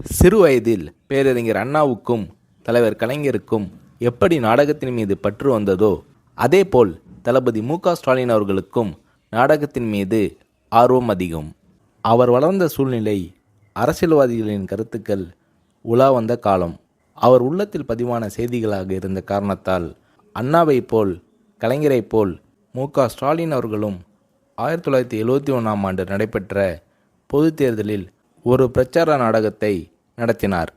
சிறு வயதில் பேரறிஞர் அண்ணாவுக்கும் தலைவர் கலைஞருக்கும் எப்படி நாடகத்தின் மீது பற்று வந்ததோ அதேபோல் தளபதி மு.க.ஸ்டாலின் அவர்களுக்கும் நாடகத்தின் மீது ஆர்வம் அதிகம். அவர் வளர்ந்த சூழ்நிலை அரசியல்வாதிகளின் கருத்துக்கள் உலா வந்த காலம். அவர் உள்ளத்தில் பதிவான செய்திகளாக இருந்த காரணத்தால் அண்ணாவைப் போல் கலைஞரைப் போல் மு.க.ஸ்டாலின் அவர்களும் 1971ஆம் ஆண்டு நடைபெற்ற பொதுத் தேர்தலில் ஒரு பிரச்சார நாடகத்தை நடத்தினார்.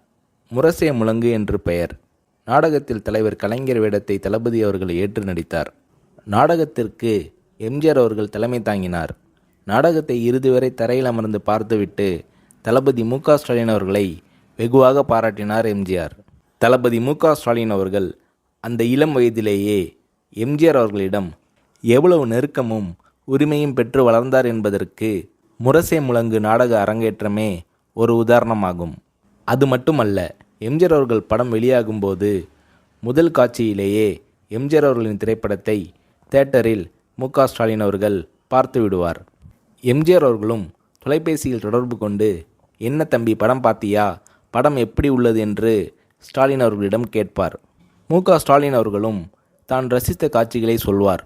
முரசே முழங்கு என்று பெயர். நாடகத்தில் தலைவர் கலைஞர் வேடத்தை தளபதி அவர்கள் ஏற்று நடித்தார். நாடகத்திற்கு எம்ஜிஆர் அவர்கள் தலைமை தாங்கினார். நாடகத்தை இறுதி வரை தரையில் அமர்ந்து பார்த்துவிட்டு தளபதி மு.க.ஸ்டாலின் அவர்களை வெகுவாக பாராட்டினார் எம்ஜிஆர். தளபதி மு.க.ஸ்டாலின் அவர்கள் அந்த இளம் வயதிலேயே எம்ஜிஆர் அவர்களிடம் எவ்வளவு நெருக்கமும் உரிமையும் பெற்று வளர்ந்தார் என்பதற்கு முரசே முழங்கு நாடக அரங்கேற்றமே ஒரு உதாரணமாகும். அது மட்டுமல்ல, எம்ஜிஆர் அவர்கள் படம் வெளியாகும்போது முதல் காட்சியிலேயே எம்ஜிஆர் அவர்களின் திரைப்படத்தை தியேட்டரில் மு.க.ஸ்டாலின் அவர்கள் பார்த்து விடுவார். எம்ஜிஆர் அவர்களும் தொலைபேசியில் தொடர்பு கொண்டு, என்ன தம்பி படம் பார்த்தியா, படம் எப்படி உள்ளது என்று ஸ்டாலின் அவர்களிடம் கேட்பார். மு.க.ஸ்டாலின் அவர்களும் தான் ரசித்த காட்சிகளை சொல்வார்.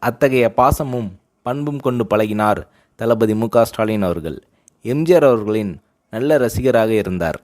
அத்தகைய பாசமும் பண்பும் கொண்டு பழகினார் தளபதி மு.க.ஸ்டாலின் அவர்கள். எம்ஜிஆர் அவர்களின் நல்ல ரசிகராக இருந்தார்.